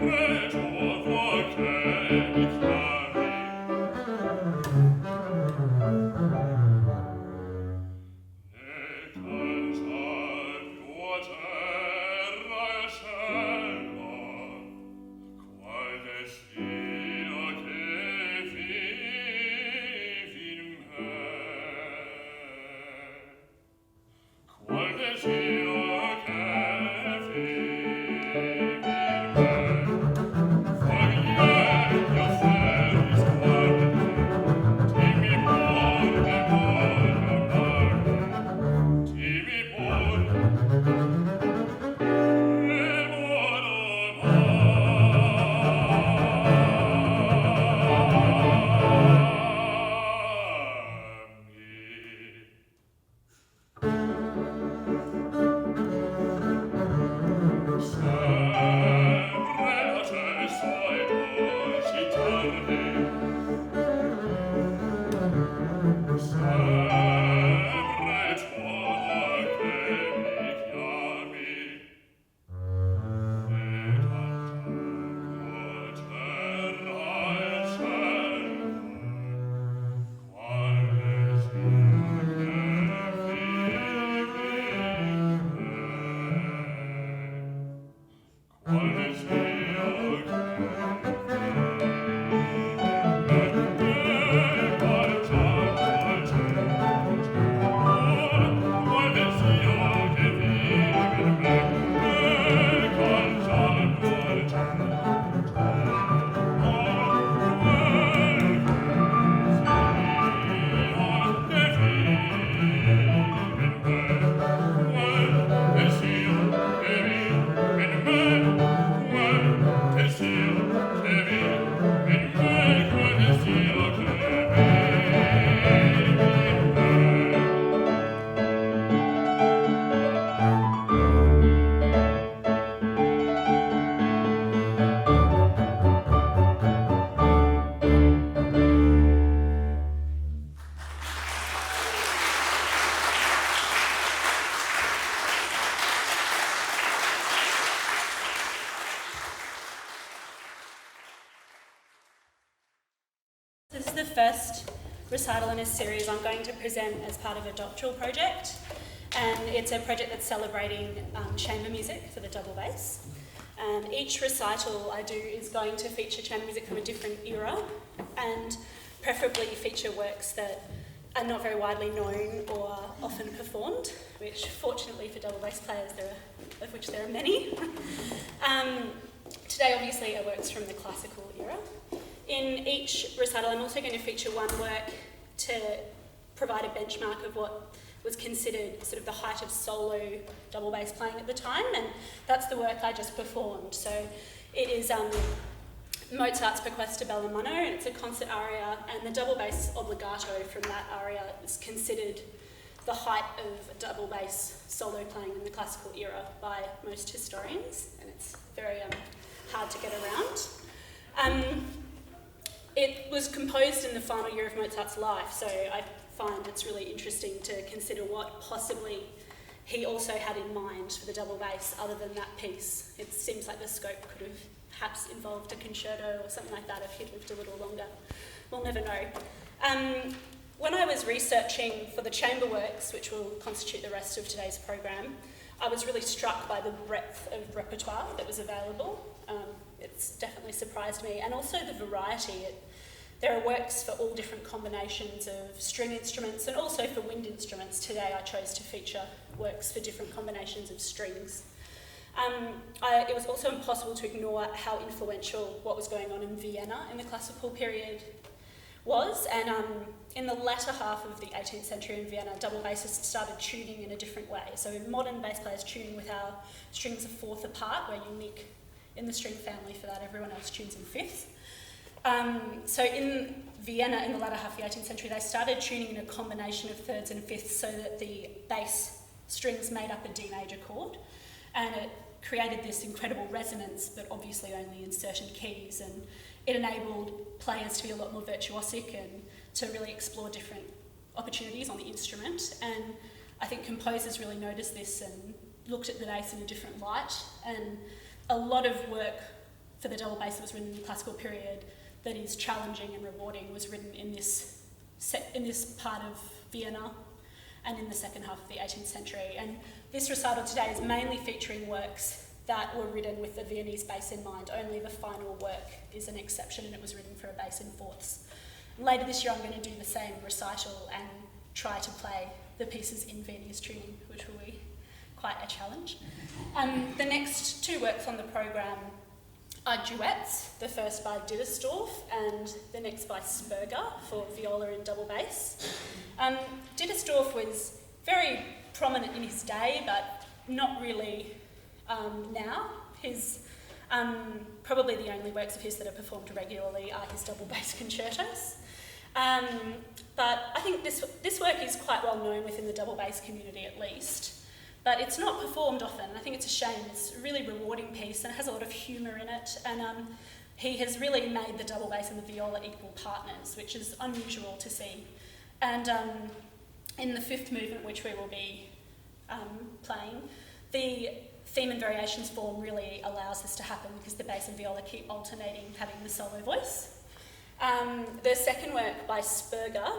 Sempre This is the first recital in a series I'm going to present as part of a doctoral project, and it's a project that's celebrating chamber music for the double bass. Each recital I do is going to feature chamber music from a different era, and preferably feature works that are not very widely known or often performed, which fortunately for double bass players, of which there are many. Today obviously are works from the classical era. In each recital I'm also going to feature one work to provide a benchmark of what was considered sort of the height of solo double bass playing at the time, and that's the work I just performed. So it is Mozart's Bequest to Bella Mono, and it's a concert aria, and the double bass obbligato from that aria is considered the height of double bass solo playing in the classical era by most historians, and it's very hard to get around. It was composed in the final year of Mozart's life, so I find it's really interesting to consider what possibly he also had in mind for the double bass other than that piece. It seems like the scope could have perhaps involved a concerto or something like that if he'd lived a little longer. We'll never know. When I was researching for the chamber works, which will constitute the rest of today's program, I was really struck by the breadth of repertoire that was available. It's definitely surprised me, and also the variety. There are works for all different combinations of string instruments and also for wind instruments. Today I chose to feature works for different combinations of strings. It was also impossible to ignore how influential what was going on in Vienna in the classical period was, and in the latter half of the 18th century in Vienna, double bassists started tuning in a different way. So modern bass players tuning with our strings a fourth apart. We're unique in the string family for that, everyone else tunes in fifths. So in Vienna in the latter half of the 18th century, they started tuning in a combination of thirds and fifths so that the bass strings made up a D major chord, and it created this incredible resonance, but obviously only in certain keys, and it enabled players to be a lot more virtuosic and to really explore different opportunities on the instrument. And I think composers really noticed this and looked at the bass in a different light, and a lot of work for the double bass that was written in the classical period that is challenging and rewarding was written in this part of Vienna and in the second half of the 18th century. And this recital today is mainly featuring works that were written with the Viennese bass in mind. Only the final work is an exception, and it was written for a bass in fourths. Later this year I'm going to do the same recital and try to play the pieces in Viennese tuning, which will be quite a challenge. The next two works on the programme are duets, the first by Dittersdorf and the next by Sperger for viola and double bass. Dittersdorf was very prominent in his day, but not really now. His probably the only works of his that are performed regularly are his double bass concertos. But I think this work is quite well known within the double bass community at least. But it's not performed often. I think it's a shame. It's a really rewarding piece and it has a lot of humour in it. And he has really made the double bass and the viola equal partners, which is unusual to see. And in the fifth movement, which we will be playing, the theme and variations form really allows this to happen because the bass and viola keep alternating, having the solo voice. The second work by Sperger.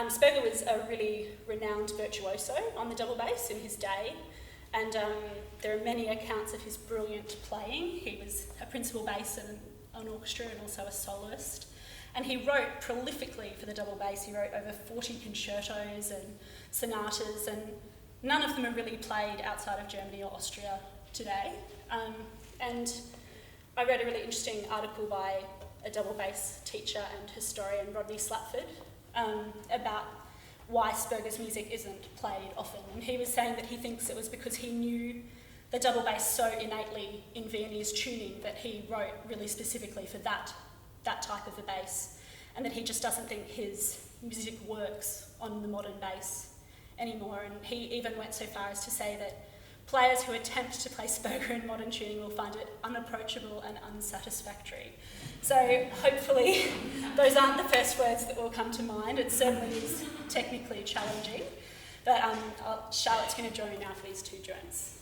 Sperger was a really renowned virtuoso on the double bass in his day, and there are many accounts of his brilliant playing. He was a principal bass in an orchestra and also a soloist. And he wrote prolifically for the double bass. He wrote over 40 concertos and sonatas, and none of them are really played outside of Germany or Austria today. And I read a really interesting article by a double bass teacher and historian, Rodney Slatford, about why Sperger's music isn't played often. And he was saying that he thinks it was because he knew the double bass so innately in Viennese tuning that he wrote really specifically for that type of a bass, and that he just doesn't think his music works on the modern bass anymore. And he even went so far as to say that players who attempt to play Sperger in modern tuning will find it unapproachable and unsatisfactory. So hopefully those aren't the first words that will come to mind. It certainly is technically challenging. But Charlotte's going to join me now for these two drones.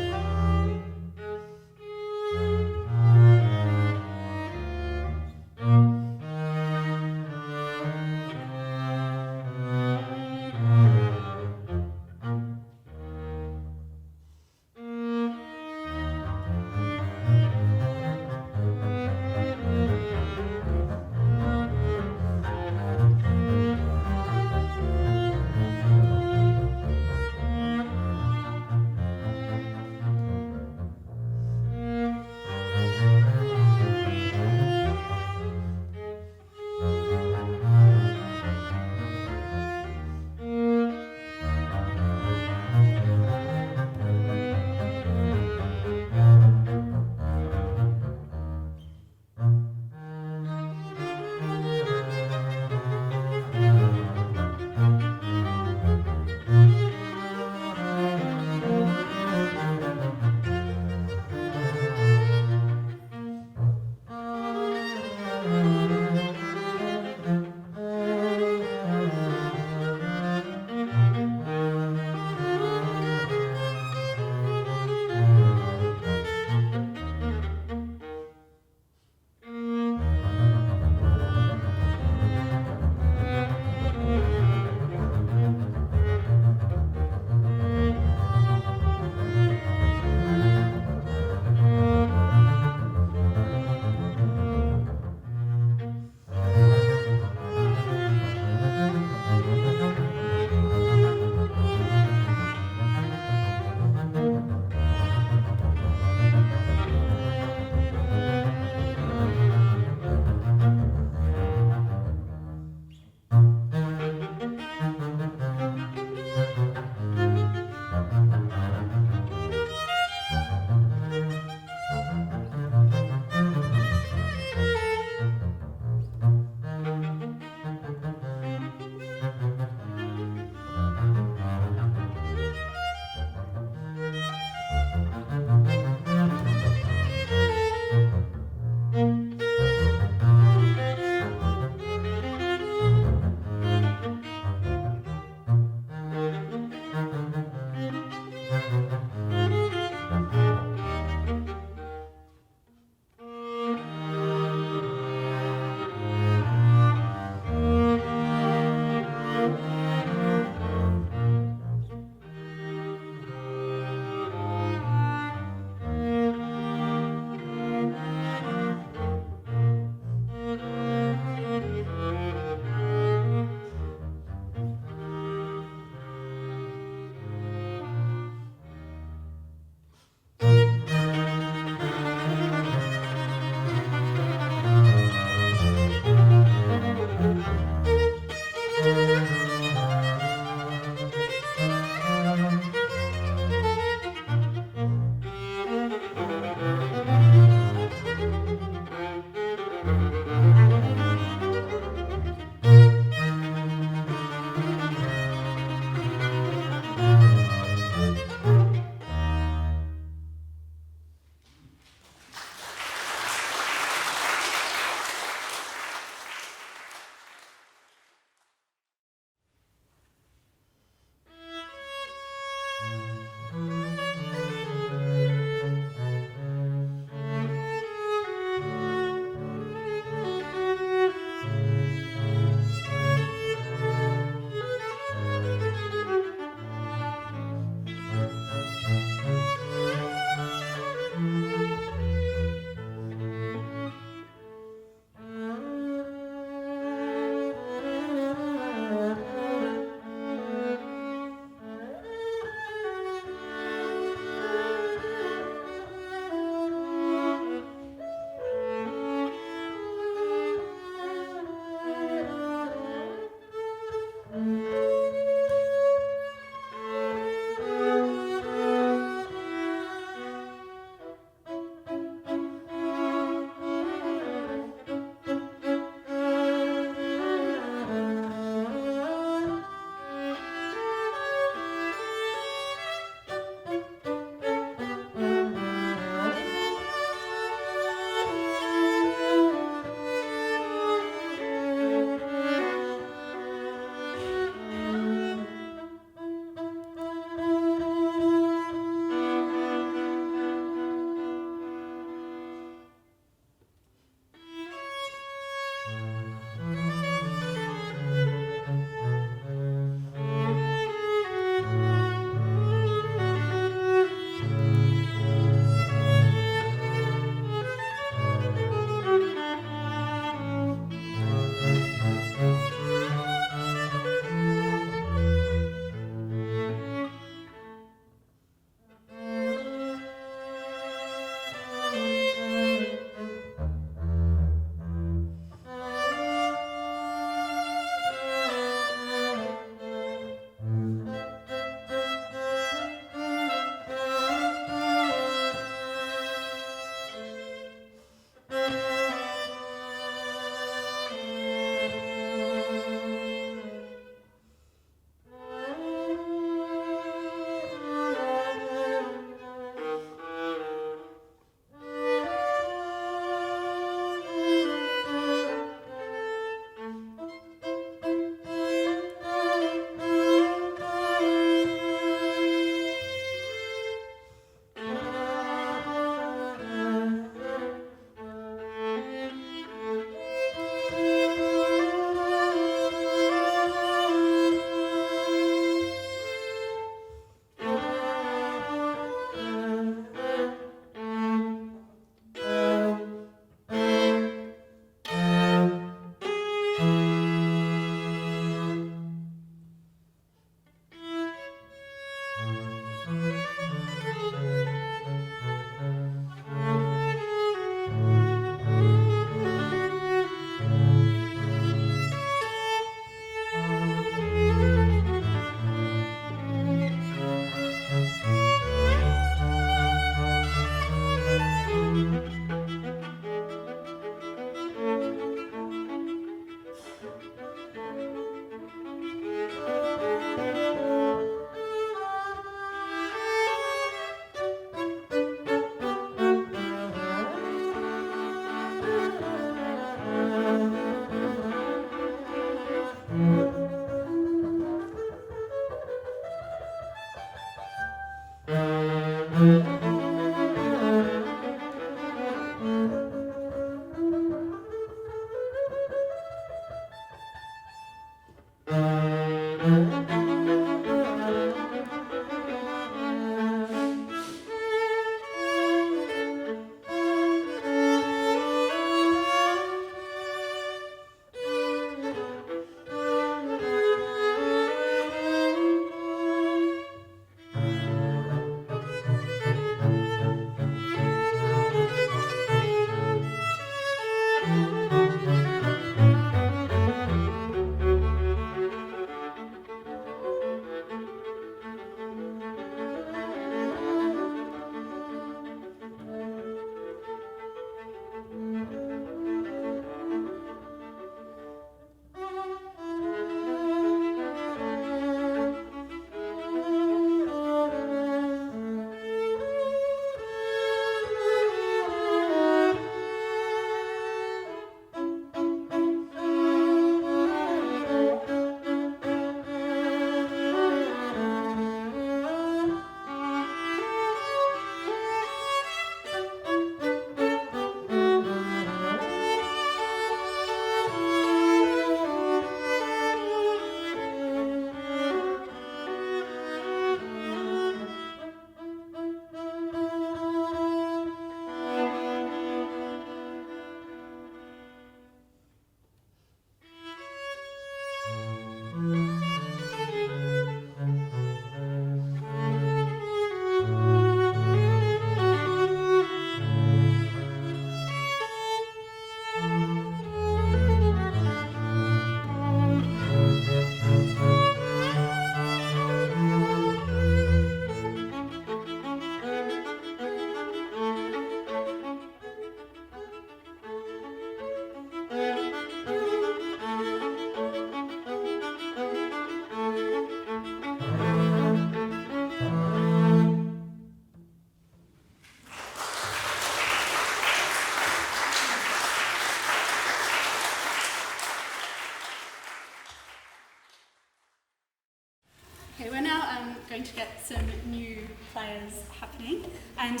some new players happening, and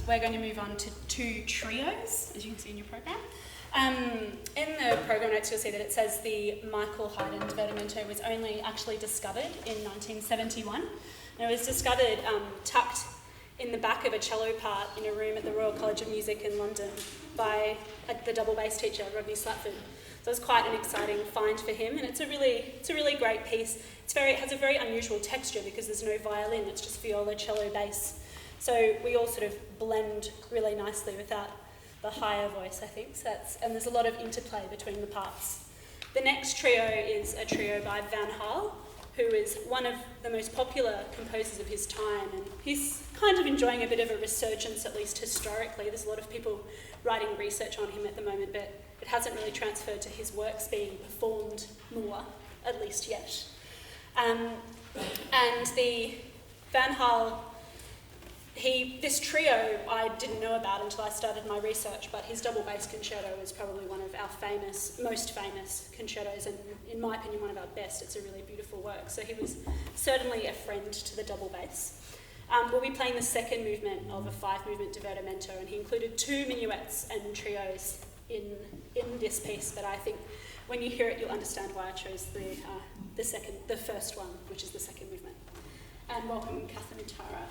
we're going to move on to 2 trios, as you can see in your program. In the program notes you'll see that it says the Michael Haydn divertimento was only actually discovered in 1971. And it was discovered tucked in the back of a cello part in a room at the Royal College of Music in London by the double bass teacher, Rodney Slatford. So it was quite an exciting find for him, and it's a really great piece. It has a very unusual texture because there's no violin, it's just viola, cello, bass. So we all sort of blend really nicely without the higher voice, I think. And there's a lot of interplay between the parts. The next trio is a trio by Van Hal, who is one of the most popular composers of his time, and he's kind of enjoying a bit of a resurgence, at least historically. There's a lot of people writing research on him at the moment, but it hasn't really transferred to his works being performed more, at least yet. And the Van Hal, this trio I didn't know about until I started my research, but his double bass concerto is probably one of our most famous concertos, and in my opinion one of our best. It's a really beautiful work, so he was certainly a friend to the double bass. We'll be playing the second movement of a 5-movement divertimento, and he included 2 minuets and trios in this piece, but I think when you hear it you'll understand why I chose the first one, which is the second movement. And welcome Katherine and Tara.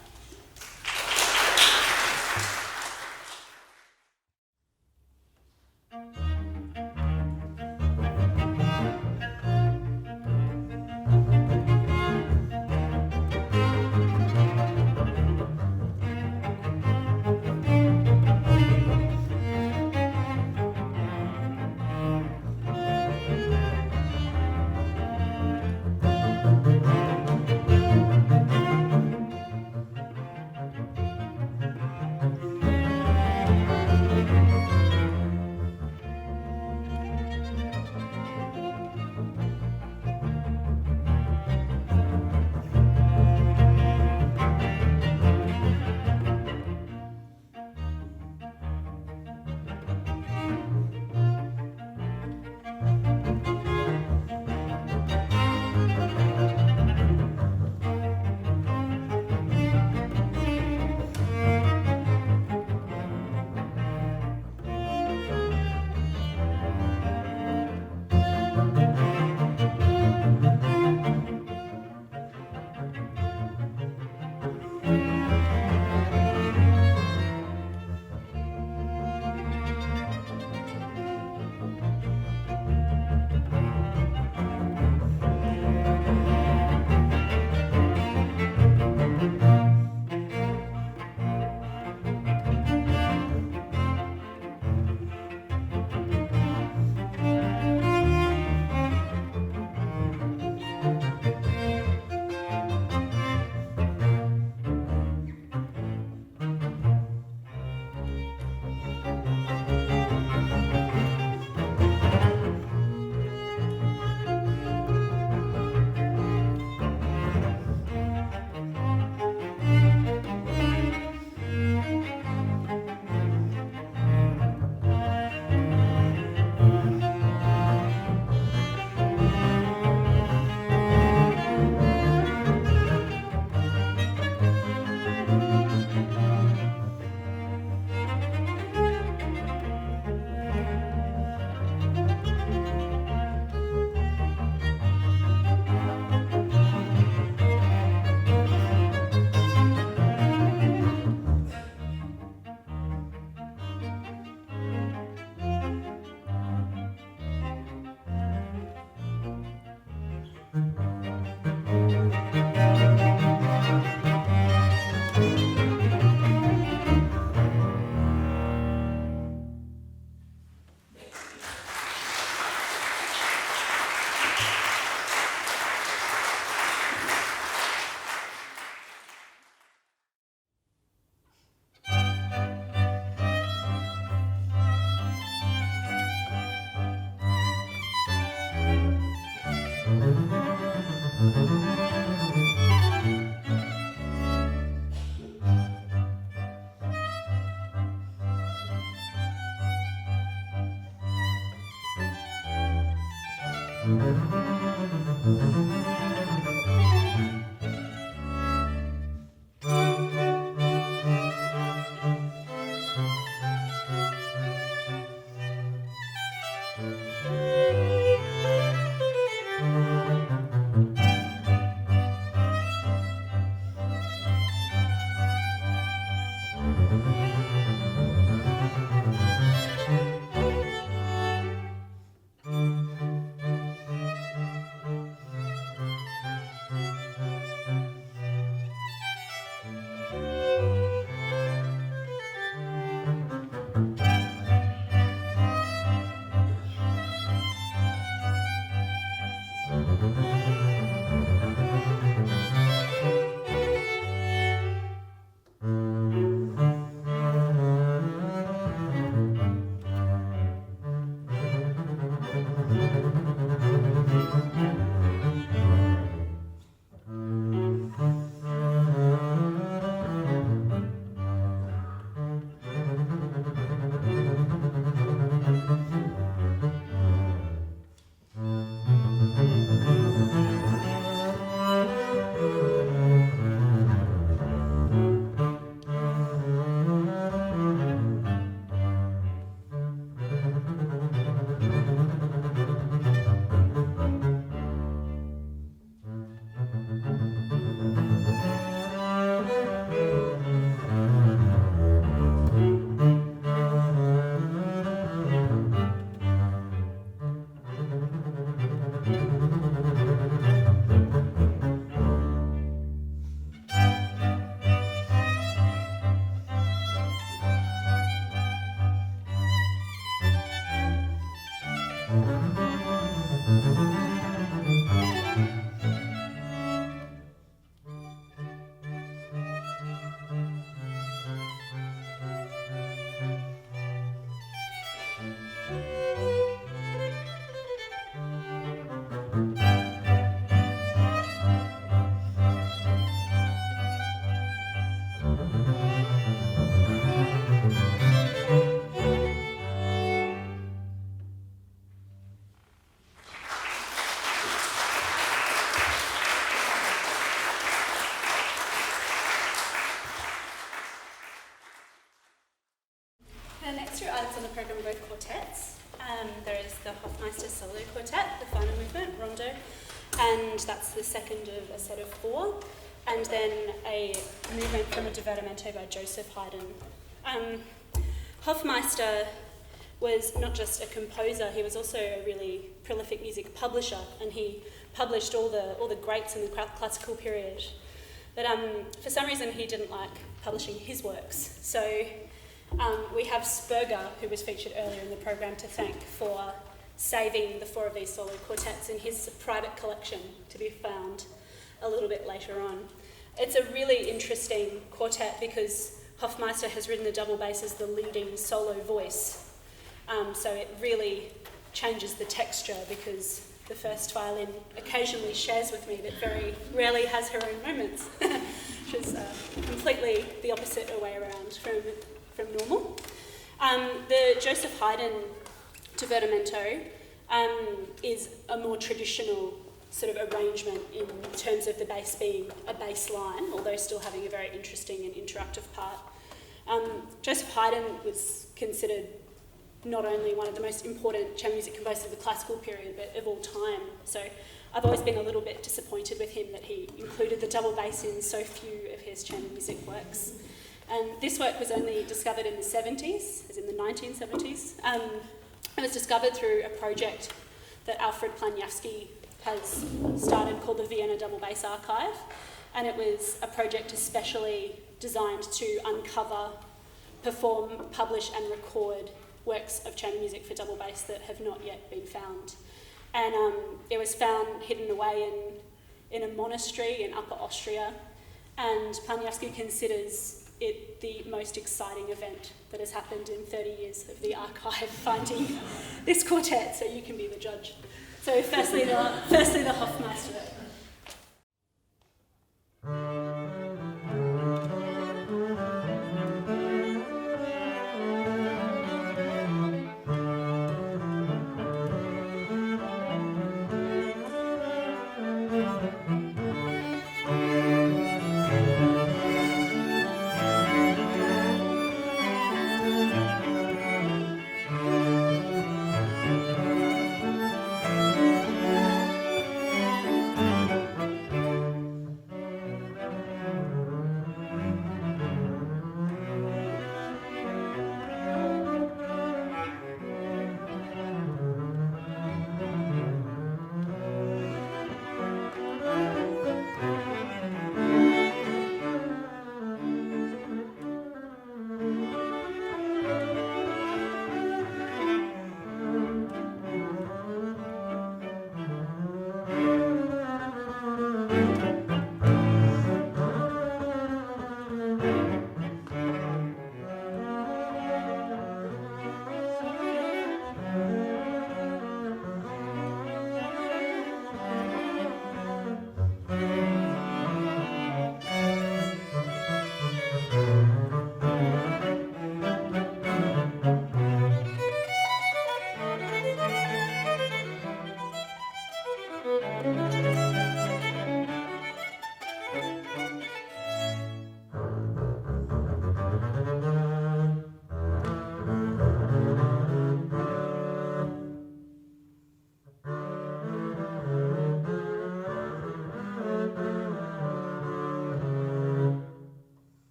two items on the programme are both quartets. There is the Hofmeister Solo Quartet, the final movement, Rondo, and that's the second of a set of 4. And then a movement from a divertimento by Joseph Haydn. Hofmeister was not just a composer, he was also a really prolific music publisher, and he published all the greats in the classical period. But for some reason he didn't like publishing his works. So we have Spurger, who was featured earlier in the program, to thank for saving the 4 of these solo quartets in his private collection to be found a little bit later on. It's a really interesting quartet because Hofmeister has written the double bass as the leading solo voice. So it really changes the texture because the first violin occasionally shares with me but very rarely has her own moments, which is completely the opposite way around from normal. The Joseph Haydn divertimento is a more traditional sort of arrangement in terms of the bass being a bass line, although still having a very interesting and interactive part. Joseph Haydn was considered not only one of the most important chamber music composers of the classical period, but of all time. So I've always been a little bit disappointed with him that he included the double bass in so few of his chamber music works. And this work was only discovered in the 70s, as in the 1970s. It was discovered through a project that Alfred Planyavsky has started called the Vienna Double Bass Archive, and it was a project especially designed to uncover, perform, publish and record works of chamber music for double bass that have not yet been found. And it was found hidden away in a monastery in Upper Austria, and Planyavsky considers it the most exciting event that has happened in 30 years of the archive finding this quartet, so you can be the judge. So firstly the Hofmeister.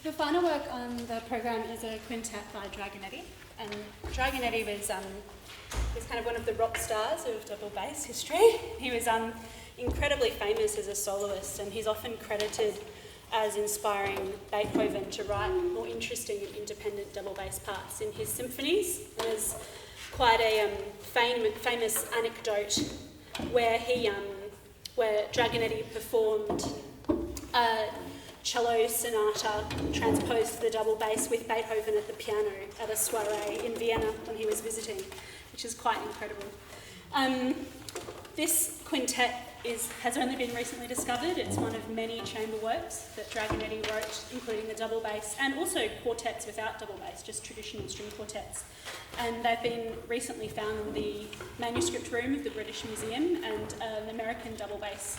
The final work on the program is a quintet by Dragonetti, and Dragonetti was kind of one of the rock stars of double bass history. He was incredibly famous as a soloist, and he's often credited as inspiring Beethoven to write more interesting and independent double bass parts in his symphonies. There's quite a famous anecdote where where Dragonetti performed a cello sonata transposed to the double bass with Beethoven at the piano at a soiree in Vienna when he was visiting, which is quite incredible. This quintet has only been recently discovered. It's one of many chamber works that Dragonetti wrote, including the double bass, and also quartets without double bass, just traditional string quartets. And they've been recently found in the manuscript room of the British Museum, and an American double bass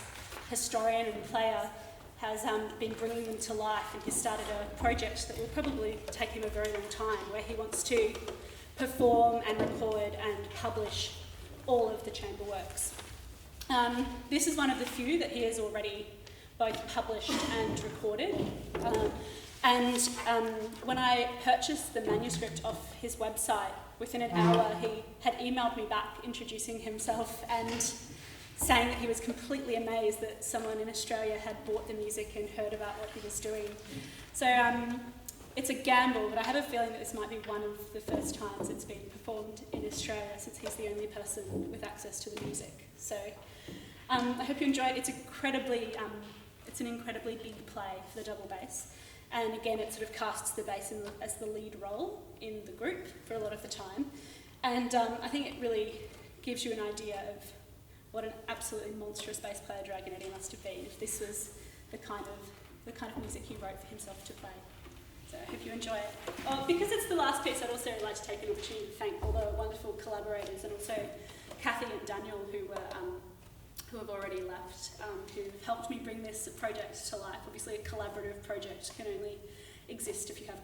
historian and player has been bringing them to life, and he's started a project that will probably take him a very long time, where he wants to perform and record and publish all of the chamber works. This is one of the few that he has already both published and recorded. When I purchased the manuscript off his website, within an hour he had emailed me back introducing himself and saying that he was completely amazed that someone in Australia had bought the music and heard about what he was doing. So it's a gamble, but I have a feeling that this might be one of the first times it's been performed in Australia, since he's the only person with access to the music. So I hope you enjoy it. It's it's an incredibly big play for the double bass. And again, it sort of casts the bass as the lead role in the group for a lot of the time. And I think it really gives you an idea of what an absolutely monstrous bass player Dragonetti must have been if this was the kind of music he wrote for himself to play. So I hope you enjoy it. Oh, because it's the last piece, I'd also like to take an opportunity to thank all the wonderful collaborators, and also Kathy and Daniel, who have already left, who've helped me bring this project to life. Obviously, a collaborative project can only exist if you have